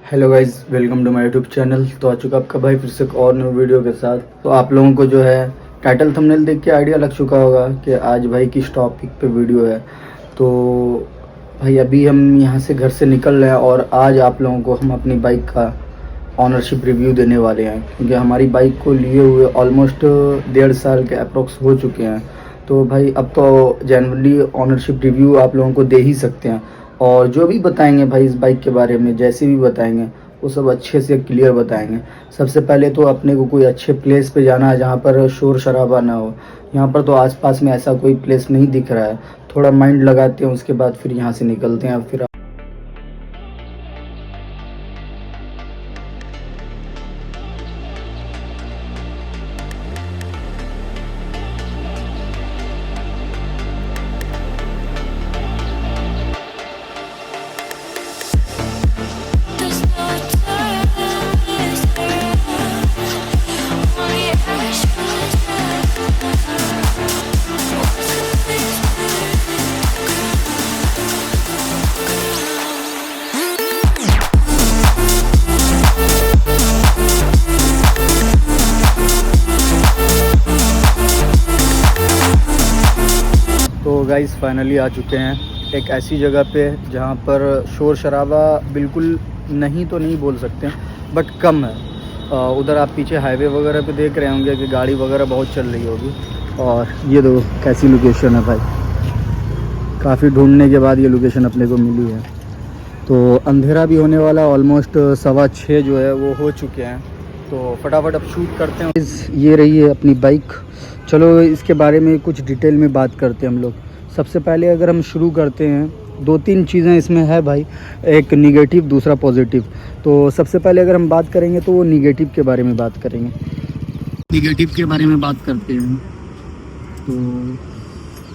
Hello guys, welcome to my YouTube channel. तो आ चुका आपका भाई फिर से एक और न्यू वीडियो के साथ। तो आप लोगों को जो है टाइटल थंबनेल देख के आइडिया लग चुका होगा कि आज भाई किस टॉपिक पे वीडियो है। तो भाई अभी हम यहाँ से घर से निकल रहे हैं और आज आप लोगों को हम अपनी बाइक का ऑनरशिप रिव्यू देने वाले हैं, क्योंकि हमारी बाइक को लिए हुए ऑलमोस्ट 1.5 साल के अप्रोक्स हो चुके हैं। तो भाई अब तो जनरली ऑनरशिप रिव्यू आप लोगों को दे ही सकते हैं। और जो भी बताएंगे भाई इस बाइक के बारे में, जैसे भी बताएंगे वो सब अच्छे से क्लियर बताएंगे। सबसे पहले तो अपने को कोई अच्छे प्लेस पे जाना है जहाँ पर शोर शराबा ना हो। यहाँ पर तो आसपास में ऐसा कोई प्लेस नहीं दिख रहा है। थोड़ा माइंड लगाते हैं, उसके बाद फिर यहाँ से निकलते हैं। फिर तो गाइस फाइनली आ चुके हैं एक ऐसी जगह पे जहाँ पर शोर शराबा बिल्कुल नहीं तो नहीं बोल सकते बट कम है। उधर आप पीछे हाईवे वगैरह पे देख रहे होंगे कि गाड़ी वगैरह बहुत चल रही होगी। और ये दो कैसी लोकेशन है भाई, काफ़ी ढूंढने के बाद ये लोकेशन अपने को मिली है। तो अंधेरा भी होने वाला, ऑलमोस्ट 6:15 जो है वो हो चुके हैं। तो फटाफट अब शूट करते हैं। ये रही है अपनी बाइक। चलो इसके बारे में कुछ डिटेल में बात करते हैं हम लोग। सबसे पहले अगर हम शुरू करते हैं, 2-3 चीज़ें इसमें है भाई, एक निगेटिव दूसरा पॉजिटिव। तो सबसे पहले अगर हम बात करेंगे तो वो निगेटिव के बारे में बात करेंगे। निगेटिव के बारे में बात करते हैं तो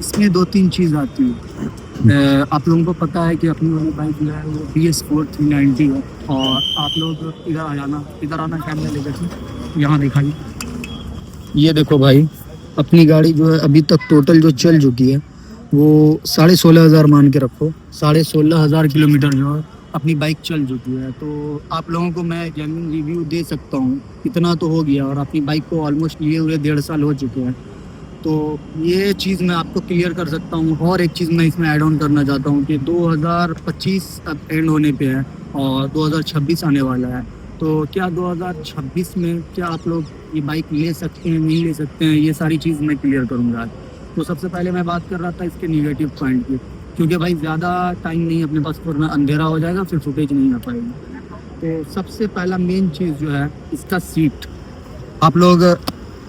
इसमें 2-3 चीज़ आती है। आप लोगों को पता है कि अपनी वाली बाइक जो है वो BS4 390 है। और आप लोग इधर आना कैमरा लेकर यहाँ दिखाइए। ये देखो भाई, अपनी गाड़ी जो है अभी तक टोटल जो चल चुकी है वो 16,500 मान के रखो, 16,500 किलोमीटर जो है अपनी बाइक चल चुकी है। तो आप लोगों को मैं जेन्युइन रिव्यू दे सकता हूँ, इतना तो हो गया। और अपनी बाइक को ऑलमोस्ट लिए हुए 1.5 साल हो चुके हैं। तो ये चीज़ मैं आपको क्लियर कर सकता हूँ। और एक चीज़ मैं इसमें ऐड ऑन करना चाहता हूँ कि 2025 अब एंड होने पे है और 2026 आने वाला है। तो क्या 2026 में क्या आप लोग ये बाइक ले सकते हैं, नहीं ले सकते हैं, ये सारी चीज़ मैं क्लियर करूँगा आज। तो सबसे पहले मैं बात कर रहा था इसके निगेटिव पॉइंट की, क्योंकि भाई ज़्यादा टाइम नहीं अपने पास, वरना अंधेरा हो जाएगा फिर फुटेज नहीं आ पाएगी। तो सबसे पहला मेन चीज़ जो है इसका सीट, आप लोग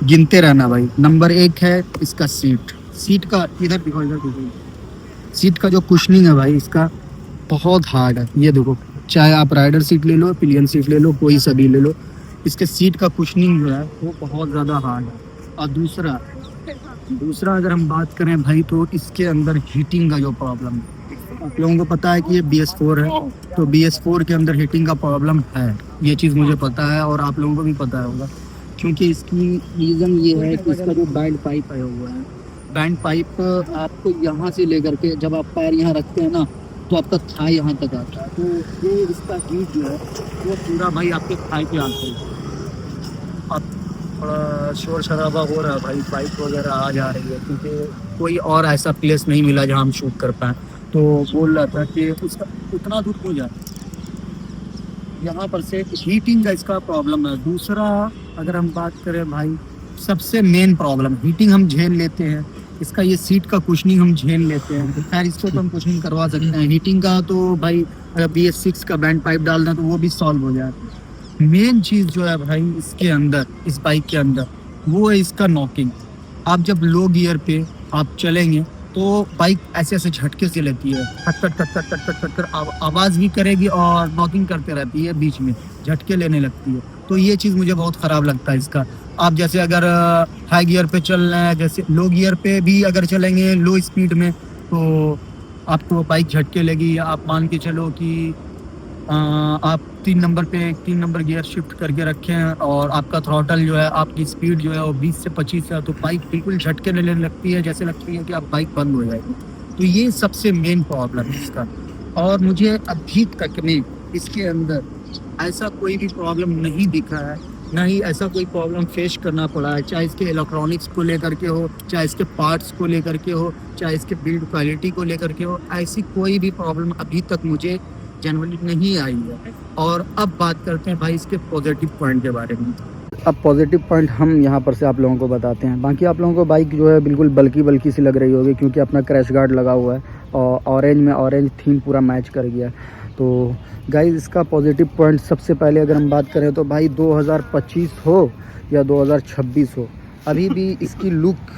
गिनते रहना भाई। नंबर 1 है इसका सीट का, इधर दिखो इधर दिखो। सीट का जो कुशनिंग है भाई इसका बहुत हार्ड है। ये देखो, चाहे आप राइडर सीट ले लो, पिलियन सीट ले लो, कोई सा भी ले लो, इसके सीट का कुशनिंग जो है वो बहुत ज़्यादा हार्ड है। और दूसरा अगर हम बात करें भाई, तो इसके अंदर हीटिंग का जो प्रॉब्लम है, आप लोगों को पता है कि ये BS4 है। तो BS4 के अंदर हीटिंग का प्रॉब्लम है, ये चीज़ मुझे पता है और आप लोगों को भी पता होगा। क्योंकि इसकी रीज़न ये है कि इसका जो बैंड पाइप आया हुआ है, बैंड पाइप आपको यहाँ से लेकर के जब आप पैर यहाँ रखते हैं ना, तो आपका थाई यहाँ तक आता है। तो ये इसका हीट जो है वो पूरा भाई आपके थाई पे आता है। अब थोड़ा शोर शराबा हो रहा है भाई, बाइक वगैरह आ जा रही है, क्योंकि कोई और ऐसा प्लेस नहीं मिला जहाँ हम शूट कर पाएँ। तो बोल रहा था कि उसका उतना दूर हो जाए, यहाँ पर से हीटिंग का इसका प्रॉब्लम है। दूसरा अगर हम बात करें भाई, सबसे मेन प्रॉब्लम, हीटिंग हम झेल लेते हैं, इसका ये सीट का कुशनिंग हम झेल लेते हैं, तो खैर इसको तो हम कुशनिंग करवा सकते हैं। हीटिंग का तो भाई अगर BS6 का बैंड पाइप डालना तो वो भी सॉल्व हो जाता है। मेन चीज़ जो है भाई इसके अंदर, इस बाइक के अंदर, वो है इसका नॉकिंग। आप जब लो गियर पे आप चलेंगे तो बाइक ऐसे ऐसे झटके से लेती है, खट खट खट खट खट खट खट आवाज़ भी करेगी और नॉकिंग करते रहती है, बीच में झटके लेने लगती है। तो ये चीज़ मुझे बहुत ख़राब लगता है इसका। आप जैसे अगर हाई गियर पे चल रहे हैं, जैसे लो गियर पे भी अगर चलेंगे लो स्पीड में, तो आपको बाइक झटके लगी। आप मान के चलो कि आप 3 नंबर गियर शिफ्ट करके रखें और आपका थ्रॉटल जो है, आपकी स्पीड जो है वो 20 से 25 है, तो बाइक बिल्कुल झटके लेने लगती है, जैसे लगती है कि आप बाइक बंद हो जाएगी। तो ये सबसे मेन प्रॉब्लम है इसका। और मुझे अभी तक में इसके अंदर ऐसा कोई भी प्रॉब्लम नहीं दिखा है, ना ही ऐसा कोई प्रॉब्लम फेस करना पड़ा है, चाहे इसके इलेक्ट्रॉनिक्स को लेकर के हो, चाहे इसके पार्ट्स को लेकर के हो, चाहे इसके बिल्ड क्वालिटी को लेकर के हो। ऐसी कोई भी प्रॉब्लम अभी तक मुझे जनरली नहीं आई है। और अब बात करते हैं भाई इसके पॉजिटिव पॉइंट के बारे में। अब पॉजिटिव पॉइंट हम यहाँ पर से आप लोगों को बताते हैं। बाकी आप लोगों को बाइक जो है बिल्कुल बल्की बल्की सी लग रही होगी, क्योंकि अपना क्रैश गार्ड लगा हुआ है और ऑरेंज में ऑरेंज थीम पूरा मैच कर गया। तो गाइस इसका पॉजिटिव पॉइंट सबसे पहले अगर हम बात करें तो भाई 2025 हो या 2026 हो, अभी भी इसकी लुक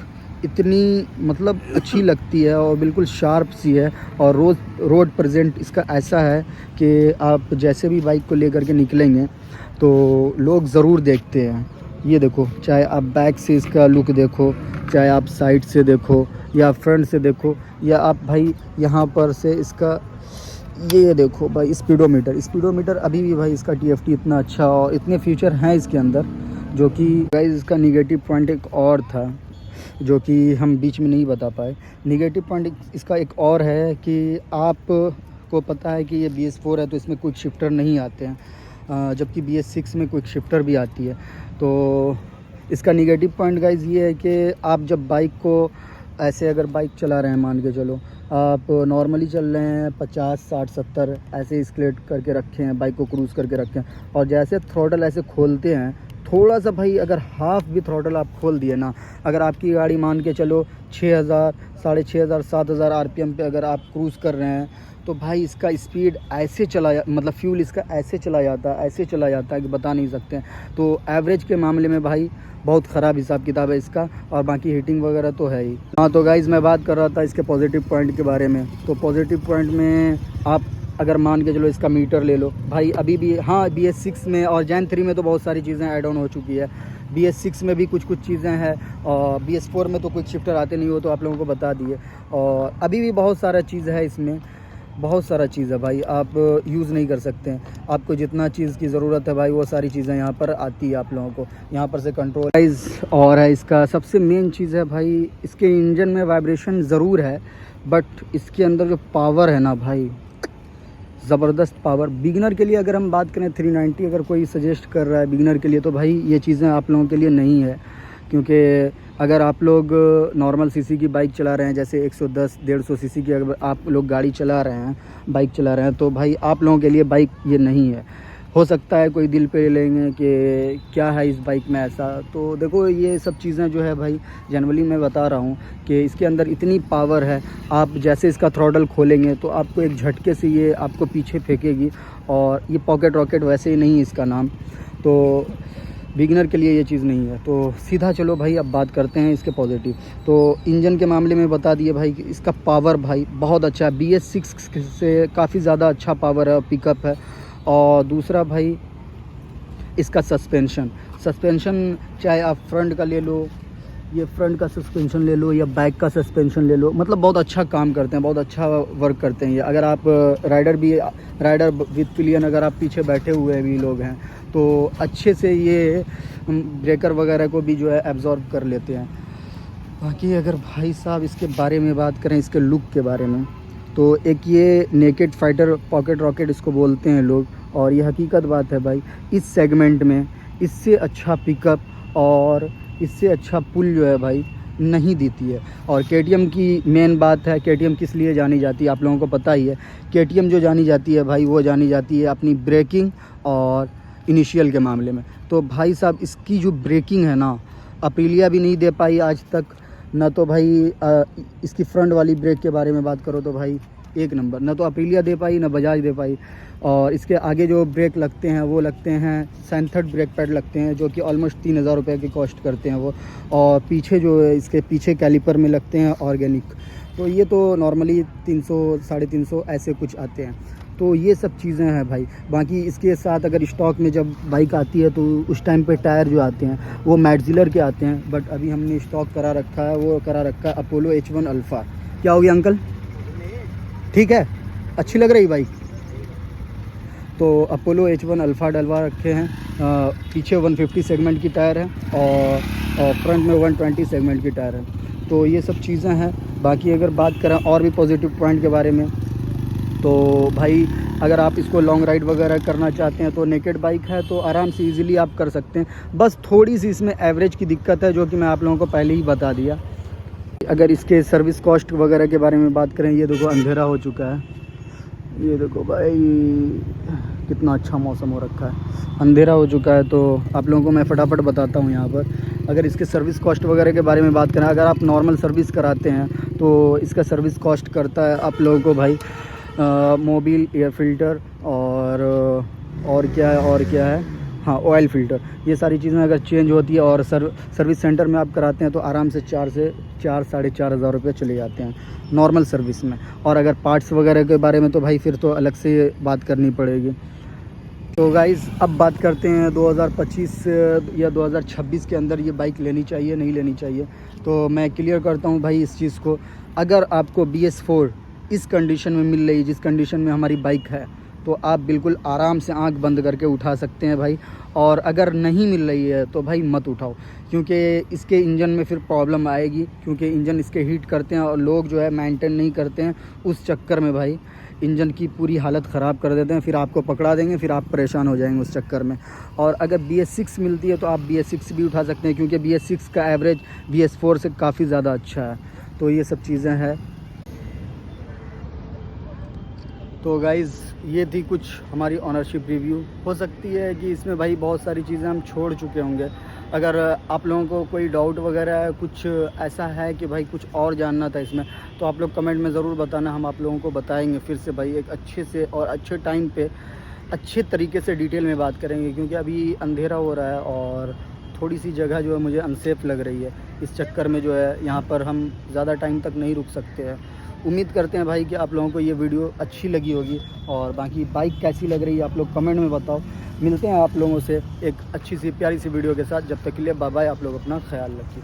इतनी मतलब अच्छी लगती है और बिल्कुल शार्प सी है। और रोड प्रेजेंट इसका ऐसा है कि आप जैसे भी बाइक को लेकर के निकलेंगे तो लोग ज़रूर देखते हैं। ये देखो, चाहे आप बैक से इसका लुक देखो, चाहे आप साइड से देखो या फ्रंट से देखो, या आप भाई यहाँ पर से इसका ये देखो भाई स्पीडोमीटर अभी भी भाई इसका TFT इतना अच्छा और इतने फीचर हैं इसके अंदर, जो कि गाइस इसका निगेटिव पॉइंट एक और था जो कि हम बीच में नहीं बता पाए। निगेटिव पॉइंट इसका एक और है कि आप को पता है कि ये BS4 है तो इसमें क्विक शिफ्टर नहीं आते हैं, जबकि BS6 में क्विक शिफ्टर भी आती है। तो इसका निगेटिव पॉइंट गाइस ये है कि आप जब बाइक को ऐसे अगर बाइक चला रहे हैं, मान के चलो आप नॉर्मली चल रहे हैं 50 60 70 ऐसे स्केलेट करके रखे हैं, बाइक को क्रूज़ करके रखे हैं, और जैसे थ्रॉटल ऐसे खोलते हैं थोड़ा सा भाई, अगर हाफ भी थ्रॉटल आप खोल दिए ना, अगर आपकी गाड़ी मान के चलो 6000 6500 7000 RPM पे अगर आप क्रूज़ कर रहे हैं, तो भाई इसका स्पीड ऐसे मतलब फ्यूल इसका ऐसे चला जाता है कि बता नहीं सकते हैं। तो एवरेज के मामले में भाई बहुत ख़राब हिसाब किताब है इसका, और बाकी हीटिंग वगैरह तो है ही। हाँ तो गाइज़ मैं बात कर रहा था इसके पॉजिटिव पॉइंट के बारे में। तो पॉजिटिव पॉइंट में आप अगर मान के चलो इसका मीटर ले लो भाई, अभी भी हाँ BS6 में और Gen 3 में तो बहुत सारी चीज़ें ऐड ऑन हो चुकी है, BS6 में भी कुछ चीज़ें हैं, और BS4 में तो क्विक शिफ्टर आते नहीं हो तो आप लोगों को बता दिए। और अभी भी बहुत सारा चीज़ है इसमें, बहुत सारा चीज़ है भाई, आप यूज़ नहीं कर सकते हैं। आपको जितना चीज़ की ज़रूरत है भाई वो सारी चीज़ें यहाँ पर आती है आप लोगों को, यहाँ पर से कंट्रोल और है। इसका सबसे मेन चीज़ है भाई, इसके इंजन में वाइब्रेशन ज़रूर है, बट इसके अंदर जो पावर है ना भाई, ज़बरदस्त पावर। बिगिनर के लिए अगर हम बात करें 390 अगर कोई सजेस्ट कर रहा है बिगिनर के लिए, तो भाई ये चीज़ें आप लोगों के लिए नहीं है। क्योंकि अगर आप लोग नॉर्मल सीसी की बाइक चला रहे हैं, जैसे 110-150 सीसी की अगर आप लोग गाड़ी चला रहे हैं, बाइक चला रहे हैं, तो भाई आप लोगों के लिए बाइक ये नहीं है। हो सकता है कोई दिल पे लेंगे कि क्या है इस बाइक में ऐसा, तो देखो ये सब चीज़ें जो है भाई जनरली मैं बता रहा हूँ कि इसके अंदर इतनी पावर है, आप जैसे इसका थ्रॉटल खोलेंगे तो आपको एक झटके से ये आपको पीछे फेंकेगी। और ये पॉकेट रॉकेट वैसे ही नहीं इसका नाम, तो बिगिनर के लिए ये चीज़ नहीं है। तो सीधा चलो भाई अब बात करते हैं इसके पॉजिटिव। तो इंजन के मामले में बता दिए भाई कि इसका पावर भाई बहुत अच्छा है, BS6 से काफ़ी ज़्यादा अच्छा पावर है, पिकअप है। और दूसरा भाई इसका सस्पेंशन चाहे आप फ्रंट का ले लो, ये फ्रंट का सस्पेंशन ले लो या बैक का सस्पेंशन ले लो, मतलब बहुत अच्छा काम करते हैं, बहुत अच्छा वर्क करते हैं ये। अगर आप राइडर विद पिलियन अगर आप पीछे बैठे हुए भी लोग हैं तो अच्छे से ये ब्रेकर वगैरह को भी जो है एब्जॉर्ब कर लेते हैं। बाकी अगर भाई साहब इसके बारे में बात करें, इसके लुक के बारे में, तो एक ये नेकेड फाइटर पॉकेट रॉकेट इसको बोलते हैं लोग, और ये हकीकत बात है भाई, इस सेगमेंट में इससे अच्छा पिकअप और इससे अच्छा पुल जो है भाई नहीं देती है। और KTM की मेन बात है, KTM किस लिए जानी जाती है आप लोगों को पता ही है। KTM जो जानी जाती है भाई, वो जानी जाती है अपनी ब्रेकिंग और इनिशियल के मामले में। तो भाई साहब इसकी जो ब्रेकिंग है ना, अप्रीलिया भी नहीं दे पाई आज तक ना। तो भाई इसकी फ्रंट वाली ब्रेक के बारे में बात करो तो भाई एक नंबर, ना तो अप्रीलिया दे पाई ना बजाज दे पाई। और इसके आगे जो ब्रेक लगते हैं वो लगते हैं सैंथर्ड ब्रेक पैड लगते हैं, जो कि ऑलमोस्ट 3000 रुपये की कॉस्ट करते हैं वो। और पीछे जो है इसके पीछे कैलिपर में लगते हैं ऑर्गेनिक, तो ये तो नॉर्मली 300 350 ऐसे कुछ आते हैं। तो ये सब चीज़ें हैं भाई। बाकी इसके साथ अगर स्टॉक में जब बाइक आती है तो उस टाइम पे टायर जो आते हैं वो मैटजिलर के आते हैं, बट अभी हमने स्टॉक करा रखा है अपोलो H1 अल्फ़ा। क्या हो गया अंकल, ठीक है, अच्छी लग रही बाइक। तो अपोलो H1 अल्फ़ा डलवा रखे हैं। पीछे 150 सेगमेंट की टायर है और फ्रंट में 120 सेगमेंट की टायर है। तो ये सब चीज़ें हैं। बाकी अगर बात करें और भी पॉजिटिव पॉइंट के बारे में, तो भाई अगर आप इसको लॉन्ग राइड वगैरह करना चाहते हैं तो नेकेड बाइक है तो आराम से इजीली आप कर सकते हैं। बस थोड़ी सी इसमें एवरेज की दिक्कत है जो कि मैं आप लोगों को पहले ही बता दिया। अगर इसके सर्विस कॉस्ट वगैरह के बारे में बात करें, ये देखो अंधेरा हो चुका है, ये देखो भाई कितना अच्छा मौसम हो रखा है, अंधेरा हो चुका है। तो आप लोगों को मैं फटाफट बताता हूँ यहाँ पर। अगर इसके सर्विस कॉस्ट वगैरह के बारे में बात करें, अगर आप नॉर्मल सर्विस कराते हैं तो इसका सर्विस कॉस्ट करता है आप लोगों को भाई मोबिल, एयर फ़िल्टर और क्या है, हाँ ऑयल फ़िल्टर, ये सारी चीज़ें अगर चेंज होती है और सर्विस सेंटर में आप कराते हैं तो आराम से 4 से 4-4.5 हज़ार रुपये चले जाते हैं नॉर्मल सर्विस में। और अगर पार्ट्स वगैरह के बारे में तो भाई फिर तो अलग से बात करनी पड़ेगी। तो गाइज़ अब बात करते हैं 2025 या 2026 के अंदर ये बाइक लेनी चाहिए नहीं लेनी चाहिए। तो मैं क्लियर करता हूँ भाई इस चीज़ को। अगर आपको BS4 इस कंडीशन में मिल रही, जिस कंडीशन में हमारी बाइक है, तो आप बिल्कुल आराम से आंख बंद करके उठा सकते हैं भाई। और अगर नहीं मिल रही है तो भाई मत उठाओ, क्योंकि इसके इंजन में फिर प्रॉब्लम आएगी, क्योंकि इंजन इसके हीट करते हैं और लोग जो है मेंटेन नहीं करते हैं, उस चक्कर में भाई इंजन की पूरी हालत ख़राब कर देते हैं, फिर आपको पकड़ा देंगे, फिर आप परेशान हो जाएंगे उस चक्कर में। और अगर BS6 मिलती है तो आप BS6 भी उठा सकते हैं, क्योंकि BS6 का एवरेज BS4 से काफ़ी ज़्यादा अच्छा है। तो ये सब चीज़ें हैं। तो गाइज़ ये थी कुछ हमारी ऑनरशिप रिव्यू। हो सकती है कि इसमें भाई बहुत सारी चीज़ें हम छोड़ चुके होंगे। अगर आप लोगों को कोई डाउट वगैरह है, कुछ ऐसा है कि भाई कुछ और जानना था इसमें, तो आप लोग कमेंट में ज़रूर बताना, हम आप लोगों को बताएंगे फिर से भाई एक अच्छे से और अच्छे टाइम पे अच्छे तरीके से डिटेल में बात करेंगे। क्योंकि अभी अंधेरा हो रहा है और थोड़ी सी जगह जो है मुझे अनसेफ़ लग रही है, इस चक्कर में जो है यहाँ पर हम ज़्यादा टाइम तक नहीं रुक सकते हैं। उम्मीद करते हैं भाई कि आप लोगों को ये वीडियो अच्छी लगी होगी, और बाकी बाइक कैसी लग रही है आप लोग कमेंट में बताओ। मिलते हैं आप लोगों से एक अच्छी सी प्यारी सी वीडियो के साथ। जब तक के लिए बाय बाय, आप लोग अपना ख्याल रखिए।